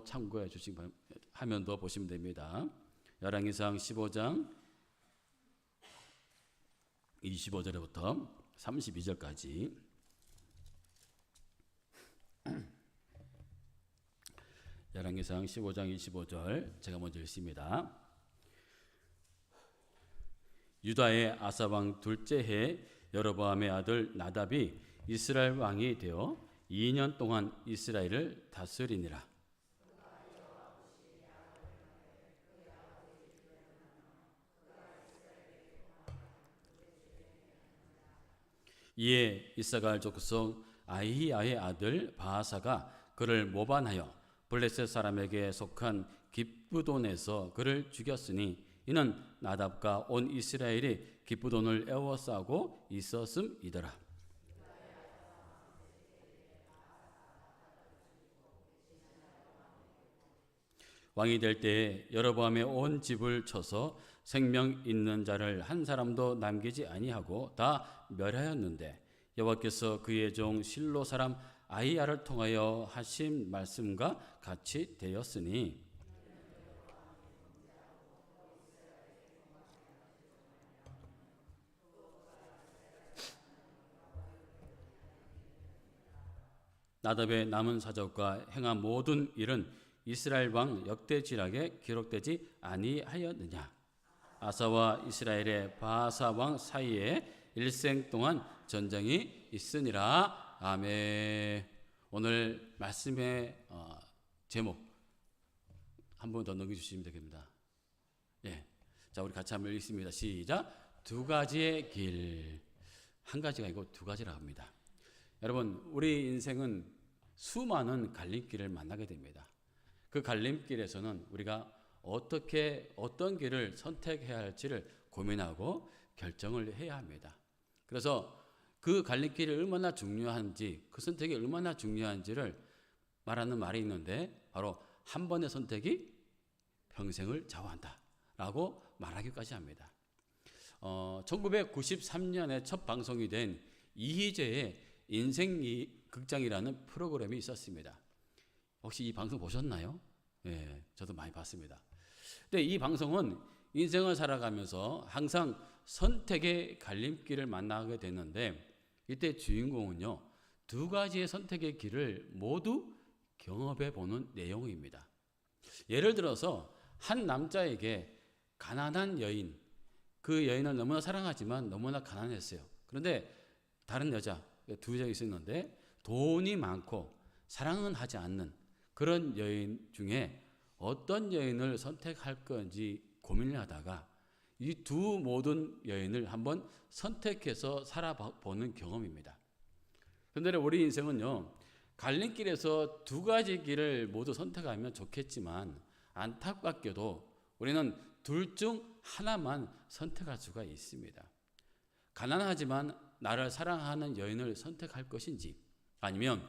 말씀도 참고해 주시기 하면도 보시면 됩니다. 열왕기상 15장 25절부터 32절까지 열왕기상 15장 25절 제가 먼저 읽습니다. 유다의 아사 왕 둘째 해 여로보암의 아들 나답이 이스라엘 왕이 되어 2년 동안 이스라엘을 다스리니라. 이에 이사갈 족속 아히야의 아들 바하사가 그를 모반하여 블레셋 사람에게 속한 기브돈에서 그를 죽였으니 이는 나답과 온 이스라엘이 기브돈을 에워싸고 있었음이더라. 왕이 될 때에 여로보암의 온 집을 쳐서 생명 있는 자를 한 사람도 남기지 아니하고 다 멸하였는데 여호와께서 그의 종 실로 사람 아히야를 통하여 하신 말씀과 같이 되었으니 나답의 남은 사적과 행한 모든 일은 이스라엘 왕 역대지락에 기록되지 아니하였느냐. 아사와 이스라엘의 바하사 왕 사이에 일생 동안 전쟁이 있으니라. 아멘. 오늘 말씀의 제목 한 번 더 넘겨주시면 되겠습니다. 예, 자 우리 같이 한번 읽습니다. 시작. 두 가지의 길. 한 가지가 아니고 두 가지라 합니다. 여러분, 우리 인생은 수많은 갈림길을 만나게 됩니다. 그 갈림길에서는 우리가 어떤 길을 선택해야 할지를 고민하고 결정을 해야 합니다. 그래서 그 갈림길이 얼마나 중요한지, 그 선택이 얼마나 중요한지를 말하는 말이 있는데 바로 한 번의 선택이 평생을 좌우한다 라고 말하기까지 합니다. 1993년에 첫 방송이 된 이희재의 인생 극장이라는 프로그램이 있었습니다. 혹시 이 방송 보셨나요? 네, 저도 많이 봤습니다. 근데 이 방송은 인생을 살아가면서 항상 선택의 갈림길을 만나게 되는데 이때 주인공은요, 두 가지의 선택의 길을 모두 경험해 보는 내용입니다. 예를 들어서 한 남자에게 가난한 여인, 그 여인을 너무나 사랑하지만 너무나 가난했어요. 그런데 다른 여자, 두 여자가 있었는데 돈이 많고 사랑은 하지 않는 그런 여인 중에 어떤 여인을 선택할 건지 고민을 하다가 이 두 모든 여인을 한번 선택해서 살아보는 경험입니다. 그런데 우리 인생은요, 갈림길에서 두 가지 길을 모두 선택하면 좋겠지만 안타깝게도 우리는 둘 중 하나만 선택할 수가 있습니다. 가난하지만 나를 사랑하는 여인을 선택할 것인지, 아니면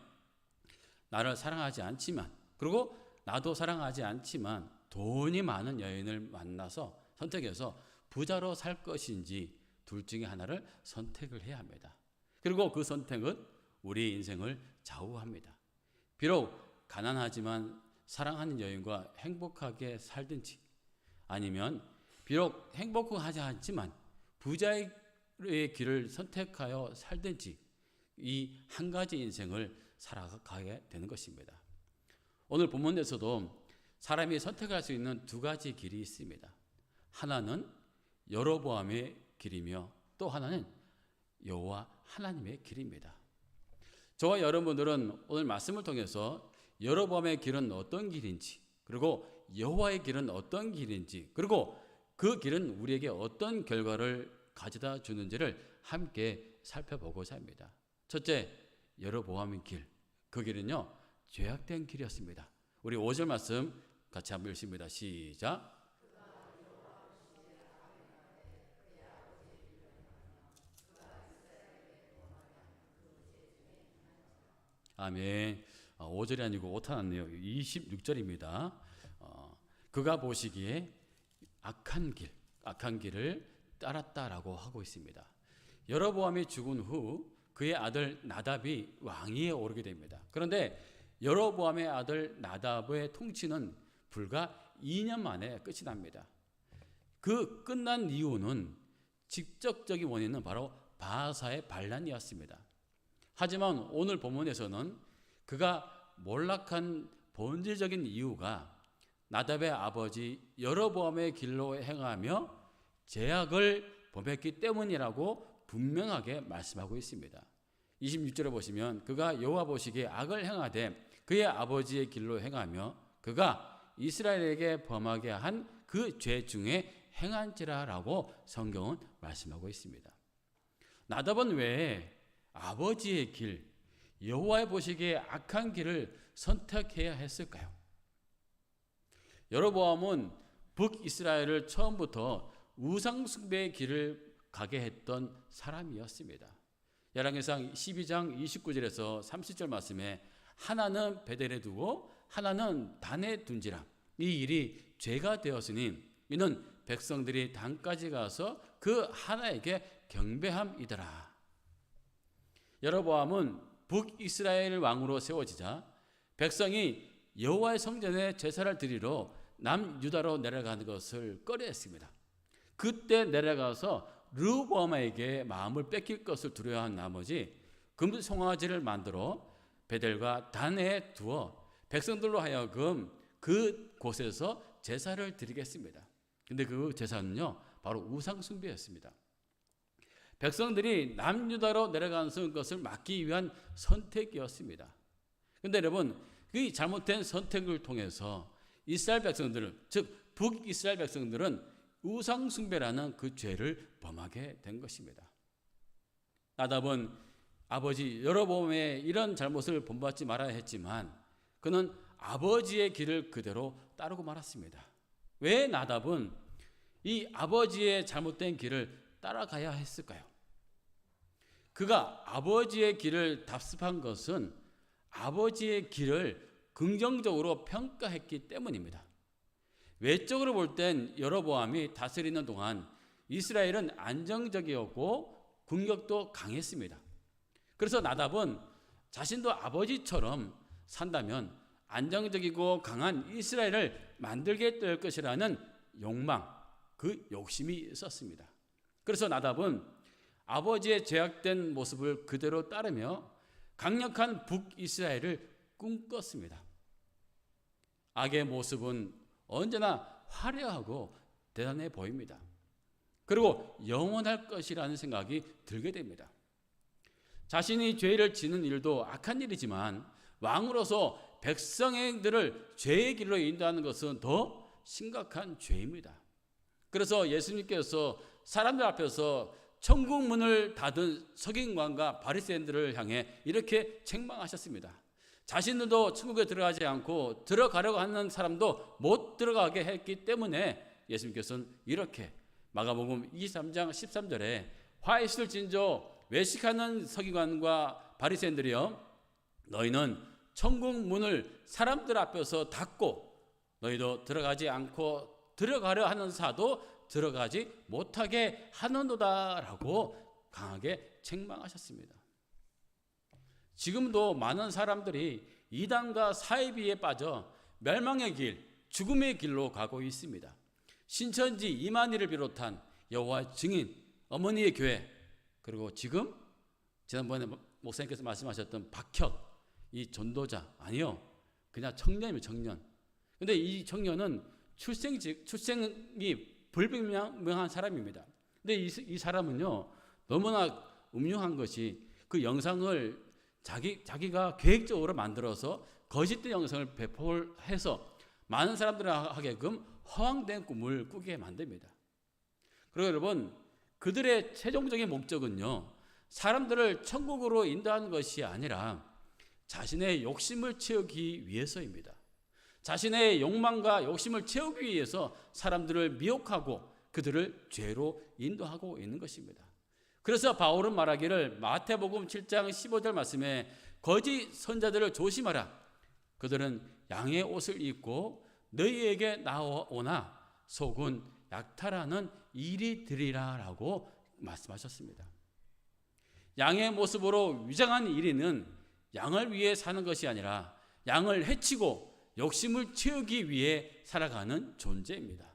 나를 사랑하지 않지만, 그리고 나도 사랑하지 않지만 돈이 많은 여인을 만나서 선택해서 부자로 살 것인지, 둘 중에 하나를 선택을 해야 합니다. 그리고 그 선택은 우리 인생을 좌우합니다. 비록 가난하지만 사랑하는 여인과 행복하게 살든지, 아니면 비록 행복하지 않지만 부자의 길을 선택하여 살든지, 이 한 가지 인생을 살아가게 되는 것입니다. 오늘 본문에서도 사람이 선택할 수 있는 두 가지 길이 있습니다. 하나는 여로보암의 길이며 또 하나는 여호와 하나님의 길입니다. 저와 여러분들은 오늘 말씀을 통해서 여로보암의 길은 어떤 길인지, 그리고 여호와의 길은 어떤 길인지, 그리고 그 길은 우리에게 어떤 결과를 가져다 주는지를 함께 살펴보고자 합니다. 첫째, 여로보암의 길. 그 길은요, 죄악된 길이었습니다. 우리 5절 말씀 같이 한번 읽습니다. 시작. 아멘. 5절이 아니고 오타 났네요. 26절입니다. 그가 보시기에 악한 길을 따랐다라고 하고 있습니다. 여로보암이 죽은 후 그의 아들 나답이 왕위에 오르게 됩니다. 그런데 여로보암의 아들 나답의 통치는 불과 2년 만에 끝이 납니다. 그 끝난 이유는 직접적인 원인은 바로 바하사의 반란이었습니다. 하지만 오늘 본문에서는 그가 몰락한 본질적인 이유가 나답의 아버지 여로보암의 길로 행하며 죄악을 범했기 때문이라고 분명하게 말씀하고 있습니다. 26절에 보시면 그가 여호와 보시기에 악을 행하되 그의 아버지의 길로 행하며 그가 이스라엘에게 범하게 한 그 죄 중에 행한지라라고 성경은 말씀하고 있습니다. 나답은 왜 아버지의 길, 여호와의 보시기에 악한 길을 선택해야 했을까요? 여로보암은 북이스라엘을 처음부터 우상숭배의 길을 가게 했던 사람이었습니다. 열왕기상 12장 29절에서 30절 말씀에 하나는 베델에 두고 하나는 단에 둔지라. 이 일이 죄가 되었으니 이는 백성들이 단까지 가서 그 하나에게 경배함이더라. 여로보암은 북이스라엘 왕으로 세워지자 백성이 여호와의 성전에 제사를 드리러 남유다로 내려가는 것을 꺼려했습니다. 그때 내려가서 르호보암에게 마음을 뺏길 것을 두려워한 나머지 금송아지를 만들어 베델과 단에 두어 백성들로 하여금 그곳에서 제사를 드리겠습니다. 근데 그 제사는요 바로 우상숭배였습니다. 백성들이 남유다로 내려가는 것을 막기 위한 선택이었습니다. 근데 여러분 이 잘못된 선택을 통해서 이스라엘 백성들은 즉 북이스라엘 백성들은 우상숭배라는 그 죄를 범하게 된 것입니다. 나답은 아버지 여로보암의 이런 잘못을 본받지 말아야 했지만 그는 아버지의 길을 그대로 따르고 말았습니다. 왜 나답은 이 아버지의 잘못된 길을 따라가야 했을까요? 그가 아버지의 길을 답습한 것은 아버지의 길을 긍정적으로 평가했기 때문입니다. 외적으로 볼 땐 여로보암이 다스리는 동안 이스라엘은 안정적이었고 군격도 강했습니다. 그래서 나답은 자신도 아버지처럼 산다면 안정적이고 강한 이스라엘을 만들게 될 것이라는 욕망, 그 욕심이 있었습니다. 그래서 나답은 아버지의 죄악된 모습을 그대로 따르며 강력한 북이스라엘을 꿈꿨습니다. 악의 모습은 언제나 화려하고 대단해 보입니다. 그리고 영원할 것이라는 생각이 들게 됩니다. 자신이 죄를 지는 일도 악한 일이지만 왕으로서 백성들을 죄의 길로 인도하는 것은 더 심각한 죄입니다. 그래서 예수님께서 사람들 앞에서 천국 문을 닫은 서기관과 바리새인들을 향해 이렇게 책망하셨습니다. 자신들도 천국에 들어가지 않고 들어가려고 하는 사람도 못 들어가게 했기 때문에 예수님께서는 이렇게 마가복음 23장 13절에 화 있을 진저 외식하는 서기관과 바리새인들이여 너희는 천국 문을 사람들 앞에서 닫고 너희도 들어가지 않고 들어가려 하는 사도 들어가지 못하게 하는도다라고 강하게 책망하셨습니다. 지금도 많은 사람들이 이단과 사이비에 빠져 멸망의 길, 죽음의 길로 가고 있습니다. 신천지 이만희를 비롯한 여호와 증인, 어머니의 교회, 그리고 지금 지난번에 목사님께서 말씀하셨던 박혁, 이 전도자 아니요, 그냥 청년이에요, 청년. 근데 이 청년은 출생이 불분명한 사람입니다. 근데 이 사람은요 너무나 음흉한 것이 그 영상을 자기가 계획적으로 만들어서 거짓된 영상을 배포해서 많은 사람들을 하게끔 허황된 꿈을 꾸게 만듭니다. 그리고 여러분 그들의 최종적인 목적은요 사람들을 천국으로 인도하는 것이 아니라 자신의 욕심을 채우기 위해서입니다. 자신의 욕망과 욕심을 채우기 위해서 사람들을 미혹하고 그들을 죄로 인도하고 있는 것입니다. 그래서 바울은 말하기를 마태복음 7장 15절 말씀에 거짓 선자들을 조심하라. 그들은 양의 옷을 입고 너희에게 나오나 속은 약탈하는 이리 되리라 라고 말씀하셨습니다. 양의 모습으로 위장한 이리는 양을 위해 사는 것이 아니라 양을 해치고 욕심을 채우기 위해 살아가는 존재입니다.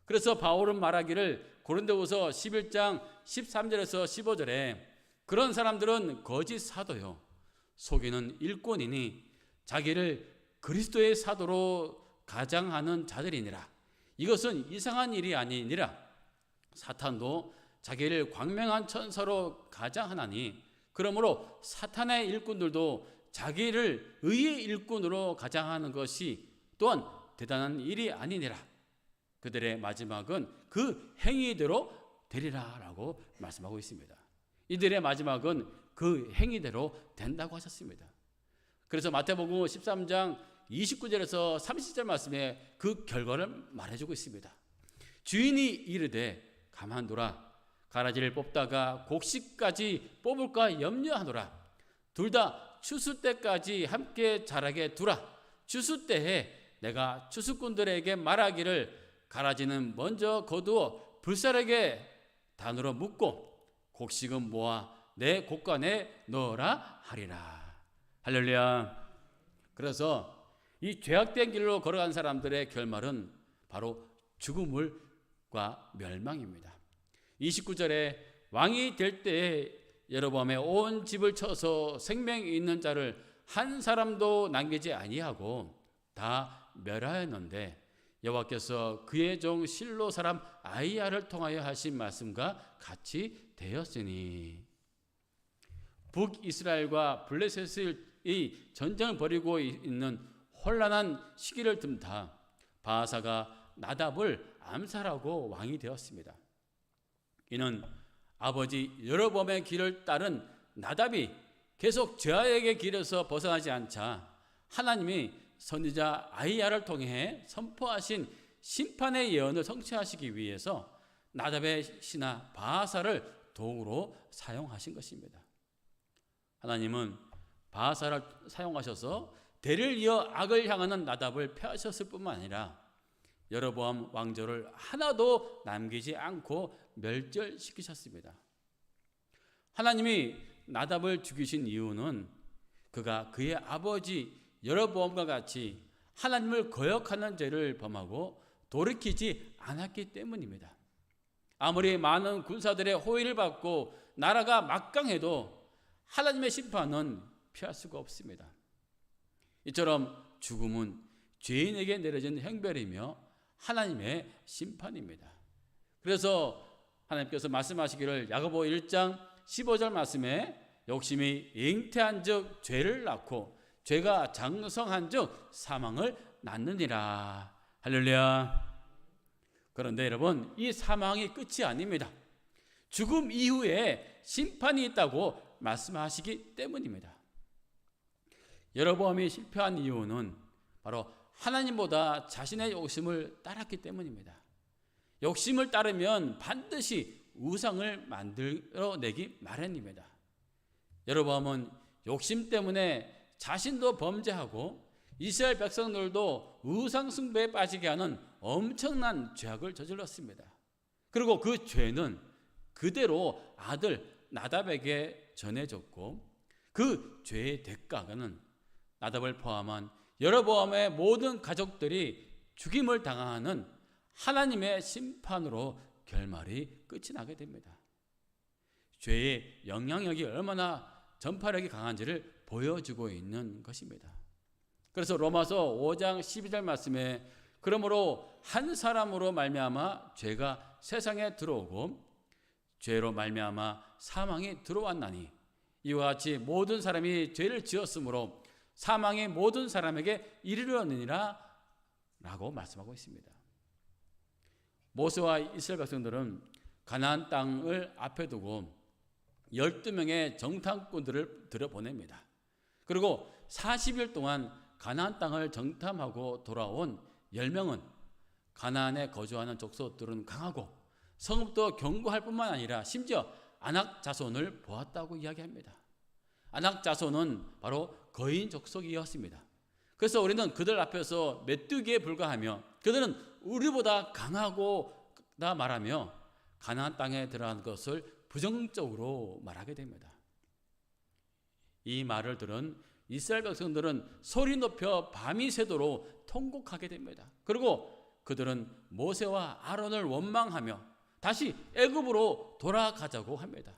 그래서 바울은 말하기를 고린도후서 11장 13절에서 15절에 그런 사람들은 거짓 사도요 속이는 일꾼이니 자기를 그리스도의 사도로 가장하는 자들이니라. 이것은 이상한 일이 아니니라. 사탄도 자기를 광명한 천사로 가장하나니 그러므로 사탄의 일꾼들도 자기를 의의 일꾼으로 가장하는 것이 또한 대단한 일이 아니니라. 그들의 마지막은 그 행위대로 되리라 라고 말씀하고 있습니다. 이들의 마지막은 그 행위대로 된다고 하셨습니다. 그래서 마태복음 13장 29절에서 30절 말씀에 그 결과를 말해주고 있습니다. 주인이 이르되 가만두라. 가라지를 뽑다가 곡식까지 뽑을까 염려하노라. 둘 다 추수 때까지 함께 자라게 두라. 추수 때에 내가 추수꾼들에게 말하기를 가라지는 먼저 거두어 불사르게 단으로 묶고 곡식은 모아 내 곡간에 넣어라 하리라. 할렐루야. 그래서 이 죄악된 길로 걸어간 사람들의 결말은 바로 죽음과 멸망입니다. 29절에 왕이 될 때에 여로보암의 온 집을 쳐서 생명이 있는 자를 한 사람도 남기지 아니하고 다 멸하였는데 여호와께서 그의 종 실로 사람 아이야를 통하여 하신 말씀과 같이 되었으니. 북이스라엘과 블레셋의 전쟁을 벌이고 있는 혼란한 시기를 틈타 바하사가 나답을 암살하고 왕이 되었습니다. 이는 아버지 여로보암의 길을 따른 나답이 계속 죄악의 길에서 벗어나지 않자 하나님이 선지자 아이야를 통해 선포하신 심판의 예언을 성취하시기 위해서 나답의 신하 바하사를 도구로 사용하신 것입니다. 하나님은 바하사를 사용하셔서 대를 이어 악을 향하는 나답을 폐하셨을 뿐만 아니라 여로보암 왕조를 하나도 남기지 않고 멸절시키셨습니다. 하나님이 나답을 죽이신 이유는 그가 그의 아버지 여로보암과 같이 하나님을 거역하는 죄를 범하고 돌이키지 않았기 때문입니다. 아무리 많은 군사들의 호의를 받고 나라가 막강해도 하나님의 심판은 피할 수가 없습니다. 이처럼 죽음은 죄인에게 내려진 형벌이며 하나님의 심판입니다. 그래서 하나님께서 말씀하시기를 야고보 1장 15절 말씀에 욕심이 잉태한 즉 죄를 낳고 죄가 장성한 즉 사망을 낳느니라. 할렐루야. 그런데 여러분, 이 사망이 끝이 아닙니다. 죽음 이후에 심판이 있다고 말씀하시기 때문입니다. 여로보암이 실패한 이유는 바로 하나님보다 자신의 욕심을 따랐기 때문입니다. 욕심을 따르면 반드시 우상을 만들어내기 마련입니다. 여로보암은 욕심 때문에 자신도 범죄하고 이스라엘 백성들도 우상 숭배에 빠지게 하는 엄청난 죄악을 저질렀습니다. 그리고 그 죄는 그대로 아들 나답에게 전해졌고 그 죄의 대가는 나답을 포함한 여로보암의 모든 가족들이 죽임을 당하는 하나님의 심판으로 결말이 끝이 나게 됩니다. 죄의 영향력이 얼마나 전파력이 강한지를 보여주고 있는 것입니다. 그래서 로마서 5장 12절 말씀에 그러므로 한 사람으로 말미암아 죄가 세상에 들어오고 죄로 말미암아 사망이 들어왔나니 이와 같이 모든 사람이 죄를 지었으므로 사망이 모든 사람에게 이르렀느니라 라고 말씀하고 있습니다. 모세와 이스라엘 백성들은 가나안 땅을 앞에 두고 12명의 정탐꾼들을 들여보냅니다. 그리고 40일 동안 가나안 땅을 정탐하고 돌아온 10명은 가나안에 거주하는 족속들은 강하고 성읍도 견고할 뿐만 아니라 심지어 아낙 자손을 보았다고 이야기합니다. 아낙 자손은 바로 거인 족속이었습니다. 그래서 우리는 그들 앞에서 메뚜기에 불과하며 그들은 우리보다 강하고다 말하며 가나안 땅에 들어간 것을 부정적으로 말하게 됩니다. 이 말을 들은 이스라엘 백성들은 소리 높여 밤이 새도록 통곡하게 됩니다. 그리고 그들은 모세와 아론을 원망하며 다시 애굽으로 돌아가자고 합니다.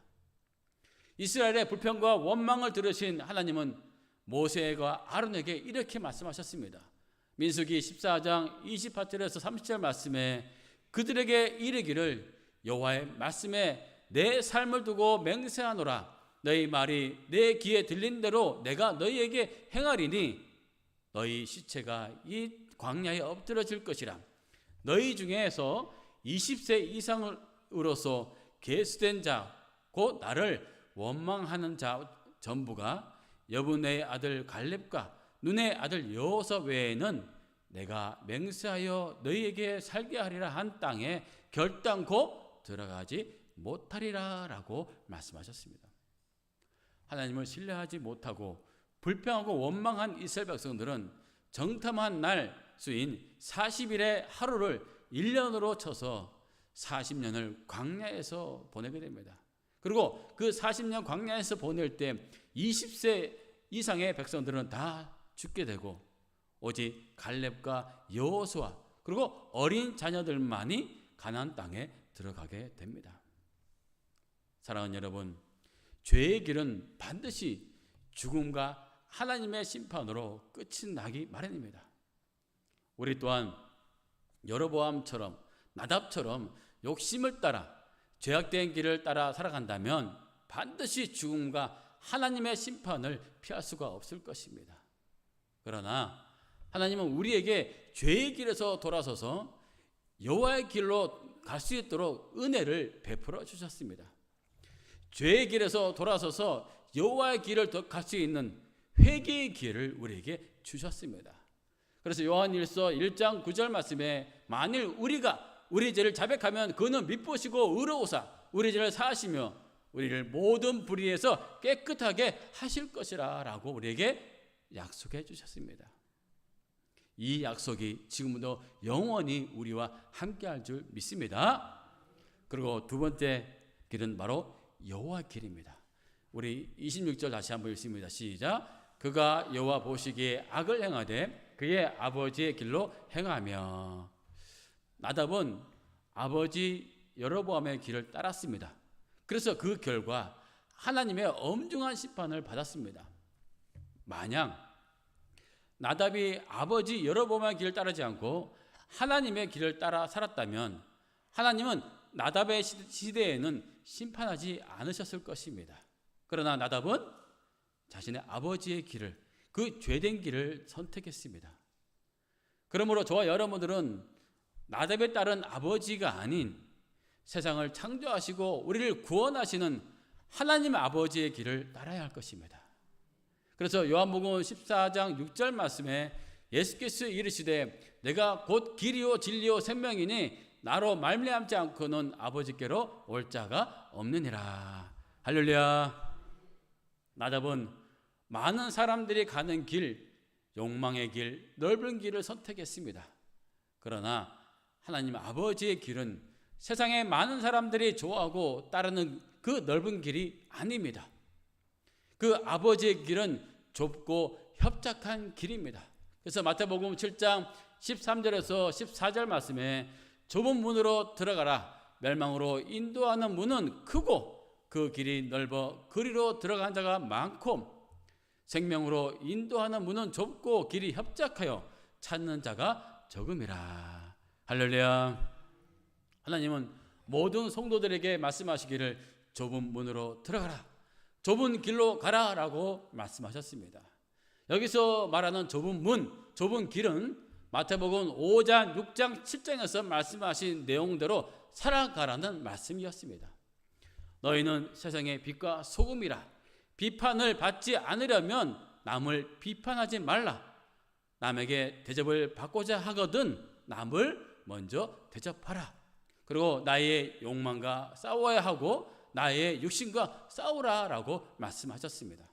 이스라엘의 불평과 원망을 들으신 하나님은 모세와 아론에게 이렇게 말씀하셨습니다. 민수기 14장 28절에서 30절 말씀에 그들에게 이르기를 여호와의 말씀에 내 삶을 두고 맹세하노라. 너희 말이 내 귀에 들린 대로 내가 너희에게 행하리니 너희 시체가 이 광야에 엎드러질 것이라. 너희 중에서 20세 이상으로서 계수된 자 곧 나를 원망하는 자 전부가 여분의 아들 갈렙과 눈의 아들 여호수아 외에는 내가 맹세하여 너희에게 살게 하리라 한 땅에 결단코 들어가지 못하리라 라고 말씀하셨습니다. 하나님을 신뢰하지 못하고 불평하고 원망한 이스라엘 백성들은 정탐한 날 수인 40일의 하루를 1년으로 쳐서 40년을 광야에서 보내게 됩니다. 그리고 그 40년 광야에서 보낼 때 20세 이상의 백성들은 다 죽게 되고 오직 갈렙과 여호수아 그리고 어린 자녀들만이 가나안 땅에 들어가게 됩니다. 사랑하는 여러분, 죄의 길은 반드시 죽음과 하나님의 심판으로 끝이 나기 마련입니다. 우리 또한 여로보암처럼 나답처럼 욕심을 따라 죄악된 길을 따라 살아간다면 반드시 죽음과 하나님의 심판을 피할 수가 없을 것입니다. 그러나 하나님은 우리에게 죄의 길에서 돌아서서 여호와의 길로 갈 수 있도록 은혜를 베풀어 주셨습니다. 죄의 길에서 돌아서서 여호와의 길을 갈 수 있는 회개의 기회를 우리에게 주셨습니다. 그래서 요한일서 1장 9절 말씀에 만일 우리가 우리 죄를 자백하면 그는 미쁘시고 의로우사 우리 죄를 사하시며 우리를 모든 불의에서 깨끗하게 하실 것이라 라고 우리에게 약속해 주셨습니다. 이 약속이 지금도 영원히 우리와 함께할 줄 믿습니다. 그리고 두 번째 길은 바로 여호와 길입니다. 우리 26절 다시 한번 읽습니다. 시작. 그가 여호와 보시기에 악을 행하되 그의 아버지의 길로 행하며. 나답은 아버지 여로보암의 길을 따랐습니다. 그래서 그 결과 하나님의 엄중한 심판을 받았습니다. 만약 나답이 아버지 여로보암의 길을 따르지 않고 하나님의 길을 따라 살았다면 하나님은 나답의 시대에는 심판하지 않으셨을 것입니다. 그러나 나답은 자신의 아버지의 길을, 그 죄된 길을 선택했습니다. 그러므로 저와 여러분들은 나답에 따른 아버지가 아닌 세상을 창조하시고 우리를 구원하시는 하나님 아버지의 길을 따라야 할 것입니다. 그래서 요한복음 14장 6절 말씀에 예수께서 이르시되 내가 곧 길이요 진리요 생명이니 나로 말미암지 않고는 아버지께로 올 자가 없느니라. 할렐루야. 나답은 많은 사람들이 가는 길, 욕망의 길, 넓은 길을 선택했습니다. 그러나 하나님 아버지의 길은 세상에 많은 사람들이 좋아하고 따르는 그 넓은 길이 아닙니다. 그 아버지의 길은 좁고 협착한 길입니다. 그래서 마태복음 7장 13절에서 14절 말씀에 좁은 문으로 들어가라. 멸망으로 인도하는 문은 크고 그 길이 넓어 그리로 들어간 자가 많고 생명으로 인도하는 문은 좁고 길이 협착하여 찾는 자가 적음이라. 할렐루야. 하나님은 모든 성도들에게 말씀하시기를 좁은 문으로 들어가라, 좁은 길로 가라 라고 말씀하셨습니다. 여기서 말하는 좁은 문, 좁은 길은 마태복음 5장, 6장, 7장에서 말씀하신 내용대로 살아가라는 말씀이었습니다. 너희는 세상의 빛과 소금이라. 비판을 받지 않으려면 남을 비판하지 말라. 남에게 대접을 받고자 하거든 남을 먼저 대접하라. 그리고 나의 욕망과 싸워야 하고 나의 육신과 싸우라 라고 말씀하셨습니다.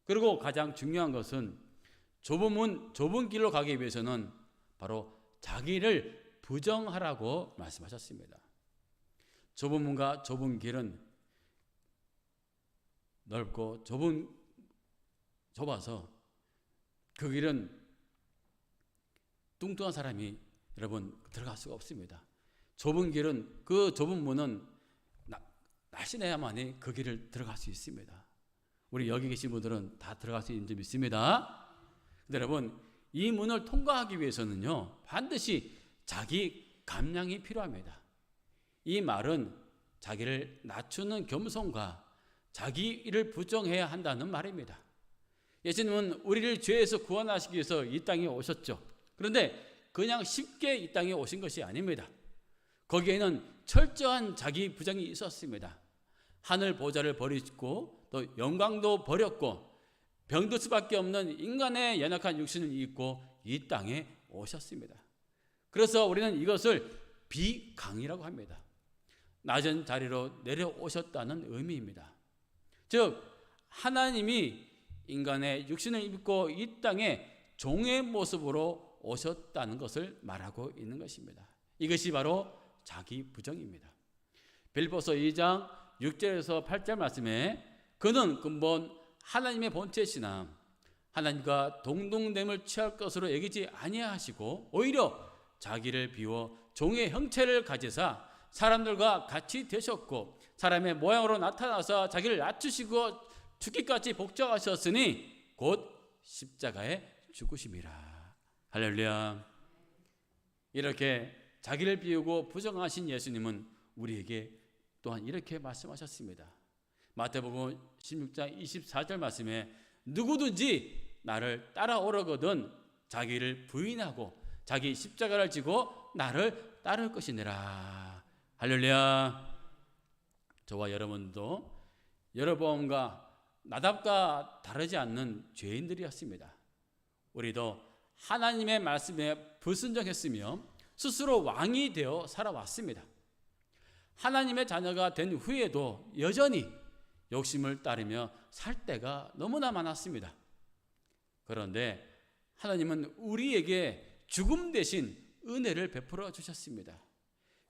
그리고 가장 중요한 것은 좁은 문, 좁은 길로 가기 위해서는 바로 자기를 부정하라고 말씀하셨습니다. 좁은 문과 좁은 길은 넓고 좁아서 그 길은 뚱뚱한 사람이 여러분 들어갈 수가 없습니다. 좁은 길은, 그 좁은 문은 날씬해야만이 그 길을 들어갈 수 있습니다. 우리 여기 계신 분들은 다 들어갈 수 있는 줄 믿습니다. 근데 여러분, 이 문을 통과하기 위해서는요, 반드시 자기 감량이 필요합니다. 이 말은 자기를 낮추는 겸손과 자기 일을 부정해야 한다는 말입니다. 예수님은 우리를 죄에서 구원하시기 위해서 이 땅에 오셨죠. 그런데 그냥 쉽게 이 땅에 오신 것이 아닙니다. 거기에는 철저한 자기 부정이 있었습니다. 하늘 보좌를 버리고 또 영광도 버렸고 병들 수밖에 없는 인간의 연약한 육신을 입고 이 땅에 오셨습니다. 그래서 우리는 이것을 비강이라고 합니다. 낮은 자리로 내려오셨다는 의미입니다. 즉 하나님이 인간의 육신을 입고 이 땅에 종의 모습으로 오셨다는 것을 말하고 있는 것입니다. 이것이 바로 자기 부정입니다. 빌립보서 2장 6절에서 8절 말씀에 그는 근본 하나님의 본체시나 하나님과 동등됨을 취할 것으로 여기지 아니하시고 오히려 자기를 비워 종의 형체를 가지사 사람들과 같이 되셨고 사람의 모양으로 나타나서 자기를 낮추시고 죽기까지 복종하셨으니 곧 십자가에 죽으심이라. 할렐루야. 이렇게 자기를 비우고 부정하신 예수님은 우리에게 또한 이렇게 말씀하셨습니다. 마태복음 16장 24절 말씀에 누구든지 나를 따라오려거든 자기를 부인하고 자기 십자가를 지고 나를 따를 것이니라. 할렐루야. 저와 여러분도 여러분과 나답과 다르지 않는 죄인들이었습니다. 우리도 하나님의 말씀에 불순종했으며 스스로 왕이 되어 살아왔습니다. 하나님의 자녀가 된 후에도 여전히 욕심을 따르며 살 때가 너무나 많았습니다. 그런데 하나님은 우리에게 죽음 대신 은혜를 베풀어 주셨습니다.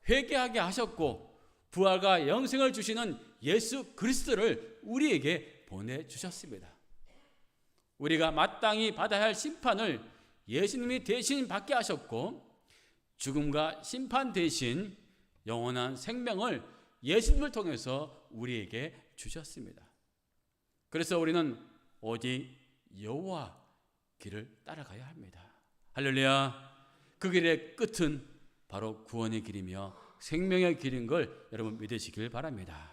회개하게 하셨고 부활과 영생을 주시는 예수 그리스도를 우리에게 보내주셨습니다. 우리가 마땅히 받아야 할 심판을 예수님이 대신 받게 하셨고 죽음과 심판 대신 영원한 생명을 예수님을 통해서 우리에게 주셨습니다. 그래서 우리는 오직 여호와 길을 따라가야 합니다. 할렐루야. 그 길의 끝은 바로 구원의 길이며 생명의 길인 걸 여러분 믿으시길 바랍니다.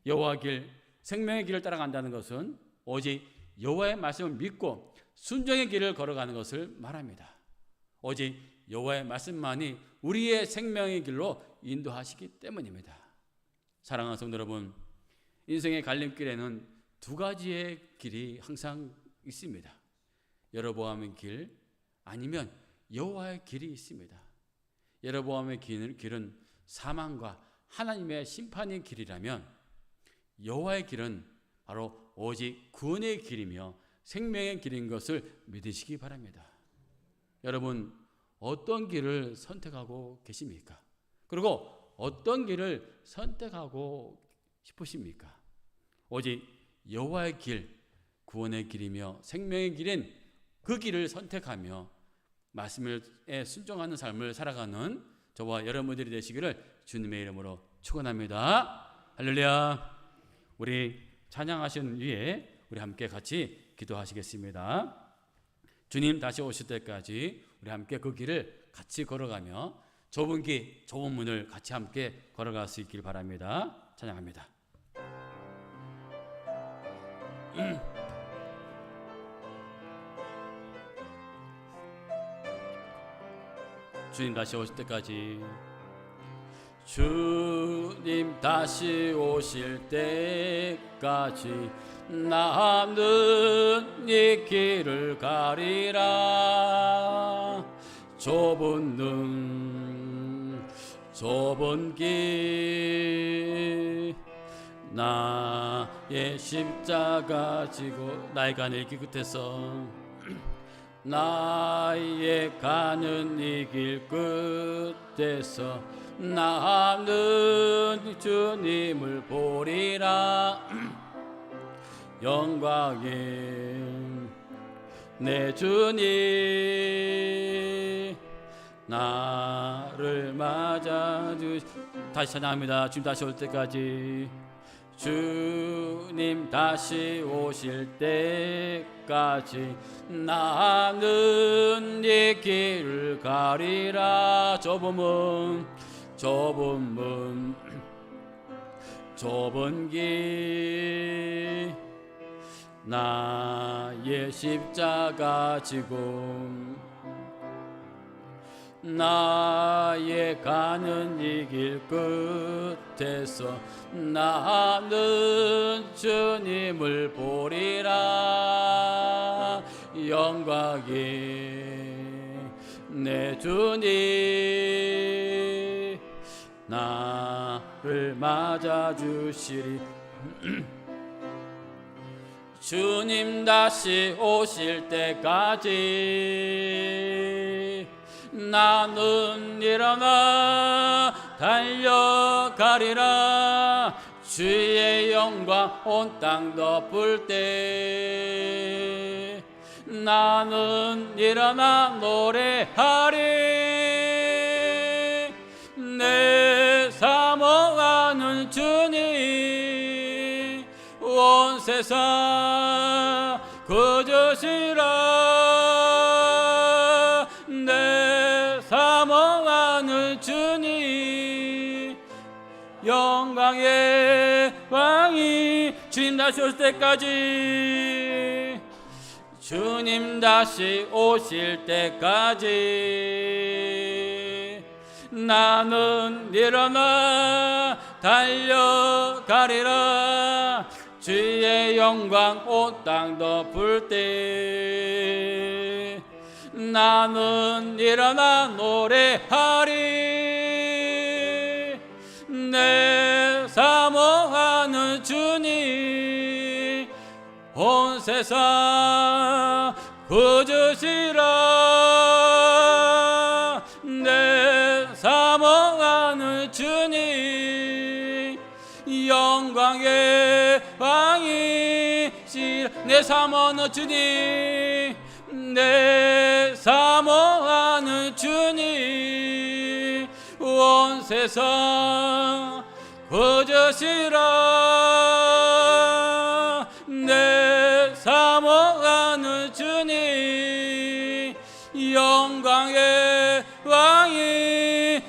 여호와 길, 생명의 길을 따라간다는 것은 오직 여호와의 말씀을 믿고 순종의 길을 걸어가는 것을 말합니다. 오직 여호와의 말씀만이 우리의 생명의 길로 인도하시기 때문입니다. 사랑하는 성도 여러분, 인생의 갈림길에는 두 가지의 길이 항상 있습니다. 여로보암의 길 아니면 여호와의 길이 있습니다. 여로보암의 길은 사망과 하나님의 심판의 길이라면 여호와의 길은 바로 오직 구원의 길이며 생명의 길인 것을 믿으시기 바랍니다. 여러분 어떤 길을 선택하고 계십니까? 그리고 어떤 길을 선택하고 싶으십니까? 오직 여호와의 길, 구원의 길이며 생명의 길인 그 길을 선택하며 말씀에 순종하는 삶을 살아가는 저와 여러분들이 되시기를 주님의 이름으로 축원합니다. 할렐루야. 우리 찬양하신 위에 우리 함께 같이 기도하시겠습니다. 주님 다시 오실 때까지 우리 함께 그 길을 같이 걸어가며 좁은 길, 좁은 문을 같이 함께 걸어갈 수 있길 바랍니다. 찬양합니다. 주님 다시 오실 때까지, 주님 다시 오실 때까지 남는 이 길을 가리라. 좁은 눈, 좁은 길, 나의 십자가 지고 나의 가는 길 끝에서 나의 가는 이 길 끝에서 남는 주님을 보리라. 영광의 내 주님 나를 맞아주시. 다시 찬양합니다. 주님 다시 올 때까지. 주님 다시 오실 때까지 나는 네 길을 가리라. 좁은 길 나의 십자가 지고 나의 가는 이 길 끝에서 나는 주님을 보리라. 영광이 내 주님 나를 맞아주시리. 주님 다시 오실 때까지 나는 일어나 달려가리라. 주의 영광 온 땅 덮을 때 나는 일어나 노래하리. 내 사모하는 주님 온 세상 거저시라. 내 사모하는 주님 영광의 왕이 주님 다시 오실 때까지 주님 다시 오실 때까지 나는 일어나 달려가리라. 주의 영광 온 땅 덮을 때 나는 일어나 노래하리. 내 사모하는 주님 온 세상 거저시라. 내 사모하는 주님 영광의 왕이시라. 내 사모하는 주님 내 사모하는 주님 온 세상 거저시라. 내 사모하는 주님 영광의 왕이시라.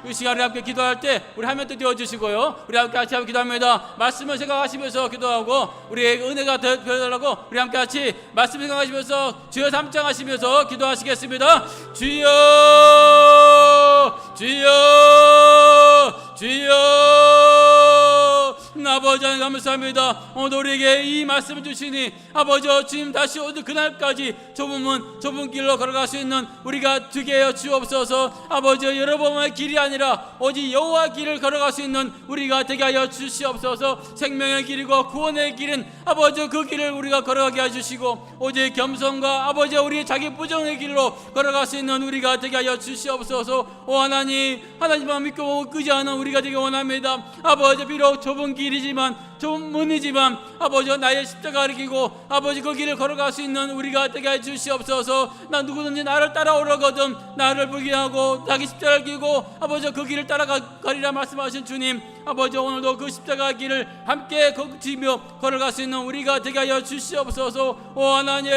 이 시간에 함께 기도할 때 우리 화면 또 띄워주시고요. 우리 함께 같이 기도합니다. 말씀을 생각하시면서 기도하고 우리의 은혜가 되어달라고 우리 함께 같이 말씀 생각하시면서 주여 삼창하시면서 기도하시겠습니다. 주여 주여 주여. 아버지 하나님 감사합니다. 오늘 우리에게 이 말씀을 주시니 아버지 주님 다시 오는 그날까지 좁은 길로 걸어갈 수 있는 우리가 되게 하여 주옵소서. 아버지 여러분의 길이 아니라 오직 여호와 길을 걸어갈 수 있는 우리가 되게 하여 주시옵소서. 생명의 길이고 구원의 길은 아버지 그 길을 우리가 걸어가게 해주시고 오직 겸손과 아버지 우리의 자기 부정의 길로 걸어갈 수 있는 우리가 되게 하여 주시옵소서. 오 하나님만 믿고 의지하는 우리가 되게 원합니다. 아버지 비록 좁은 길이지만 좁은 문이지만 아버지 나의 십자가를 지고 아버지 그 길을 걸어갈 수 있는 우리가 되게 해 주시옵소서. 나 누구든지 나를 따라오려거든 나를 불기하고 자기 십자가를 지고 아버지 그 길을 따라가리라 말씀하신 주님, 아버지 오늘도 그 십자가 길을 함께 지며 걸어갈 수 있는 우리가 되게 하여 주시옵소서. 오 하나님,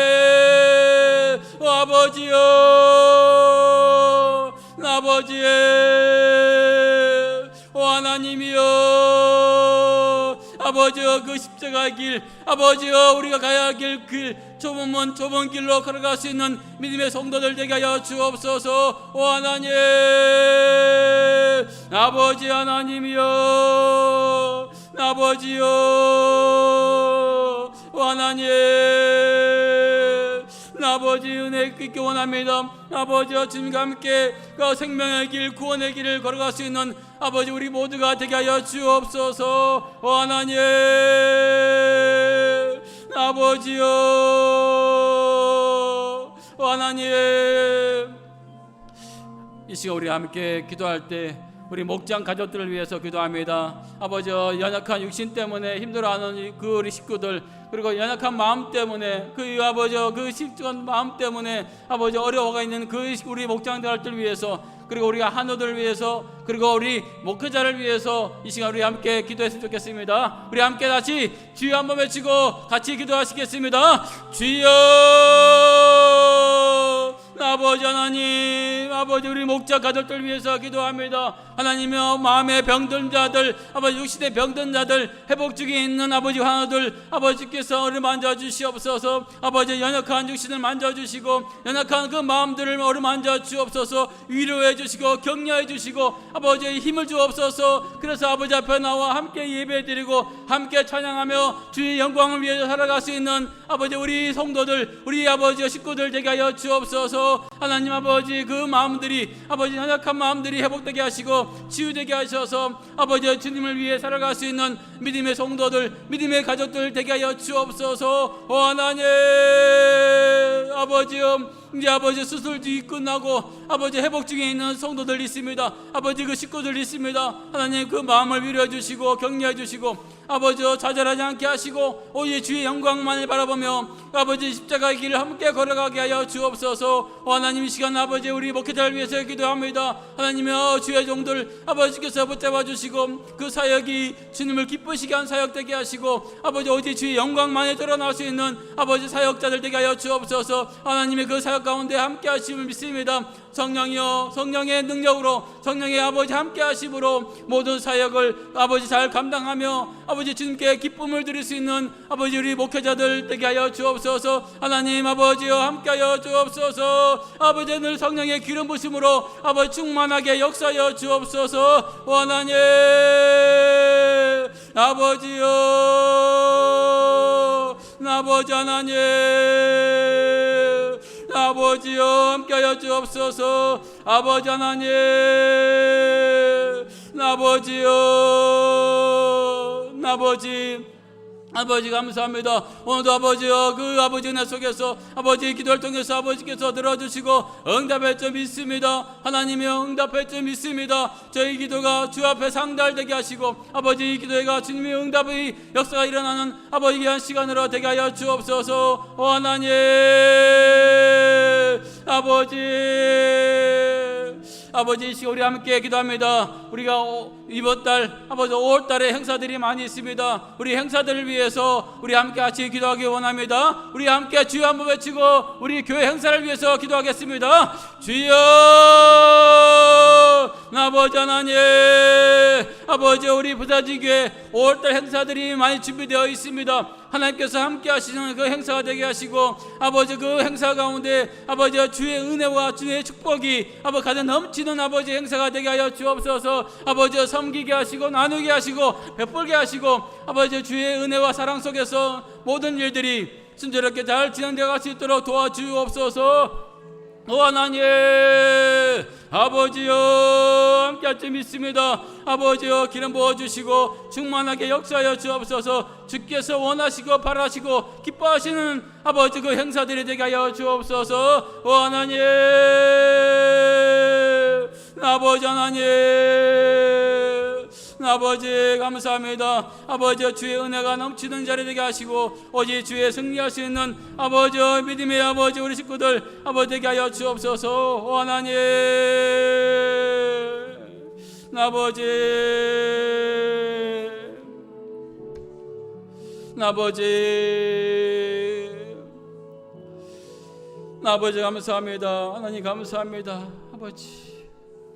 오 아버지여, 아버지의 오 하나님이여, 아버지여 그 십자가 길, 아버지여 우리가 가야 할 길 좁은 문 좁은 길로 걸어갈 수 있는 믿음의 성도들 되게 하여 주옵소서. 오 하나님, 아버지 하나님이여, 아버지여 오 하나님, 아버지 은혜 있게 원합니다. 아버지와 주님과 함께 그 생명의 길 구원의 길을 걸어갈 수 있는 아버지 우리 모두가 되게 하여 주옵소서. 오 하나님, 아버지요, 오 하나님, 이 시간 우리 함께 기도할 때 우리 목장 가족들을 위해서 기도합니다. 아버지, 연약한 육신 때문에 힘들어하는 그 우리 식구들, 그리고 연약한 마음 때문에 그 아버지 그 식전 마음 때문에 아버지 어려워가 있는 그 우리 목장들을 위해서, 그리고 우리가 한우들을 위해서, 그리고 우리 목회자를 위해서 이 시간 우리 함께 기도했으면 좋겠습니다. 우리 함께 다시 주여 한번 외치고 같이 기도하시겠습니다. 주여, 아버지 하나님, 아버지 우리 목자 가족들 위해서 기도합니다. 하나님이여, 마음에 병든 자들, 아버지 육신에 병든 자들, 회복 중에 있는 아버지 환우들, 아버지께서 우리 만져주시옵소서. 아버지 연약한 육신을 만져주시고 연약한 그 마음들을 어루만져 주옵소서. 위로해 주시고 격려해 주시고 아버지의 힘을 주옵소서. 그래서 아버지 앞에 나와 함께 예배드리고 함께 찬양하며 주의 영광을 위해 살아갈 수 있는 아버지 우리 성도들, 우리 아버지 식구들 되게 하여 주옵소서. 하나님 아버지, 그 마음들이 아버지 연약한 마음들이 회복되게 하시고 치유되게 하셔서 아버지 주님을 위해 살아갈 수 있는 믿음의 성도들, 믿음의 가족들 되게 하여 주옵소서. 하나님 아버지요, 이제 아버지 수술이 끝나고 아버지 회복 중에 있는 성도들 있습니다. 아버지 그 식구들 있습니다. 하나님 그 마음을 위로해 주시고 격려해 주시고 아버지 좌절하지 않게 하시고 오직 주의 영광만을 바라보며 아버지 십자가의 길을 함께 걸어가게 하여 주옵소서. 하나님 이 시간 아버지 우리 목회자를 위해서 기도합니다. 하나님이여, 주의 종들 아버지께서 붙잡아 주시고 그 사역이 주님을 기쁘시게 한 사역 되게 하시고 아버지 오직 주의 영광만에 드러날 수 있는 아버지 사역자들 되게 하여 주옵소서. 하나님의 그 사역 가운데 함께 하심을 믿습니다. 성령이여, 성령의 능력으로, 성령의 아버지 함께 하심으로 모든 사역을 아버지 잘 감당하며 아버지 주님께 기쁨을 드릴 수 있는 아버지 우리 목회자들 되게 하여 주옵소서. 하나님 아버지여, 함께 하여 주옵소서. 아버지 늘 성령의 기름 부심으로 아버지 충만하게 역사하여 주옵소서. 하나님 아버지여, 아버지 하나님 아버지여, 함께하여 주옵소서. 아버지 하나님 아버지 감사합니다. 오늘도 아버지여, 그 아버지 은혜 속에서 아버지 기도를 통해서 아버지께서 들어주시고 응답할 줄 믿습니다. 하나님이여, 응답할 줄 믿습니다. 저희 기도가 주 앞에 상달되게 하시고 아버지 이 기도가 주님의 응답의 역사가 일어나는 아버지 귀한 시간으로 되게 하여 주옵소서. 하나님 아버지 이 시간 우리 함께 기도합니다. 우리가 이번 달 아버지 5월달에 행사들이 많이 있습니다. 우리 행사들을 위해서 우리 함께 같이 기도하기 원합니다. 우리 함께 주여 한번 외치고 우리 교회 행사를 위해서 기도하겠습니다. 주여, 아버지 하나님, 아버지 우리 부사지교회 5월달 행사들이 많이 준비되어 있습니다. 하나님께서 함께 하시는 그 행사가 되게 하시고 아버지 그 행사 가운데 아버지 주의 은혜와 주의 축복이 아버지 가장 넘치는 아버지 행사가 되게 하여 주옵소서. 아버지 섬기게 하시고 나누게 하시고 베풀게 하시고 아버지 주의 은혜와 사랑 속에서 모든 일들이 순조롭게 잘 진행되어 갈 수 있도록 도와주옵소서. 하나님 아버지여, 함께할 줄 믿습니다. 아버지여, 기름 부어주시고 충만하게 역사하여 주옵소서. 주께서 원하시고 바라시고 기뻐하시는 아버지 그 행사들이 되게 하여 주옵소서. 하나님 아버지 하나님 아버지 감사합니다. 아버지 주의 은혜가 넘치는 자리 되게 하시고 오직 주의 승리할 수 있는 아버지 믿음의 아버지 우리 식구들 아버지 되게 하여 주옵소서. 하나님 아버지 감사합니다. 하나님 감사합니다. 아버지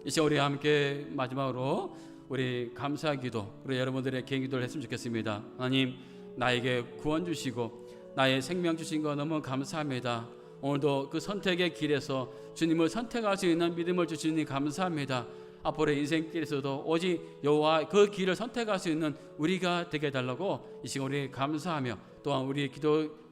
이 시간 우리 함께 마지막으로 우리 감사 기도, 우리 여러분들의 개인 기도를 했으면 좋겠습니다. 하나님, 나에게 구원 주시고 나의 생명 주신 거 너무 감사합니다. 오늘도 그 선택의 길에서 주님을 선택할 수 있는 믿음을 주시니 감사합니다. 앞으로의 인생길에서도 오직 여호와 그 길을 선택할 수 있는 우리가 되게 해달라고 이 시간 우리 감사하며 또한 우리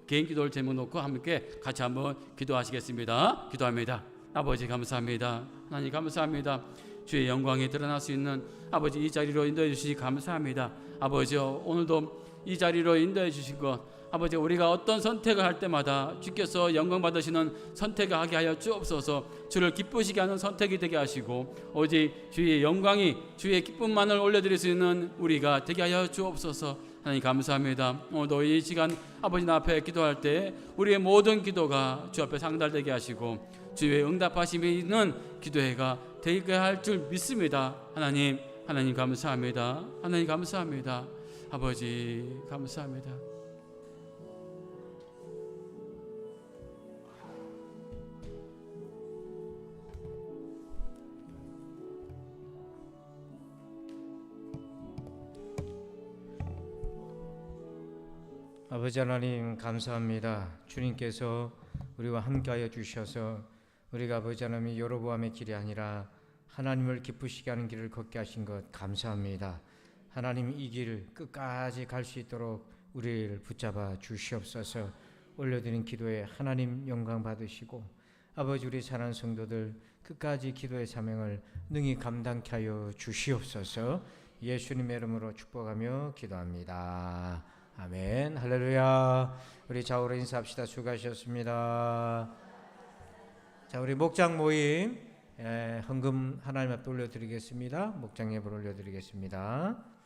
개인 기도를 제목 놓고 함께 같이 한번 기도하시겠습니다. 기도합니다. 아버지 감사합니다. 하나님 감사합니다. 주의 영광이 드러날 수 있는 아버지 이 자리로 인도해 주시니 감사합니다. 아버지 오늘도 이 자리로 인도해 주신 것 아버지, 우리가 어떤 선택을 할 때마다 주께서 영광 받으시는 선택을 하게 하여 주옵소서. 주를 기쁘시게 하는 선택이 되게 하시고 오직 주의 영광이, 주의 기쁨만을 올려드릴 수 있는 우리가 되게 하여 주옵소서. 하나님 감사합니다. 오늘도 이 시간 아버지 앞에 기도할 때 우리의 모든 기도가 주 앞에 상달되게 하시고 주의 응답하심이 있는 기도회가 되게 할 줄 믿습니다. 하나님 감사합니다. 하나님 감사합니다. 아버지 감사합니다. 아버지 하나님 감사합니다. 주님께서 우리와 함께하여 주셔서 우리가 아버지 하나님이 여로보암의 길이 아니라 하나님을 기쁘시게 하는 길을 걷게 하신 것 감사합니다. 하나님 이 길 끝까지 갈 수 있도록 우리를 붙잡아 주시옵소서. 올려드린 기도에 하나님 영광 받으시고 아버지 우리 사랑하는 성도들 끝까지 기도의 사명을 능히 감당케 하여 주시옵소서. 예수님의 이름으로 축복하며 기도합니다. 아멘. 할렐루야. 우리 좌우로 인사합시다. 수고하셨습니다. 자, 우리 목장 모임 헌금 하나님 앞에 올려드리겠습니다. 목장 예물 올려드리겠습니다.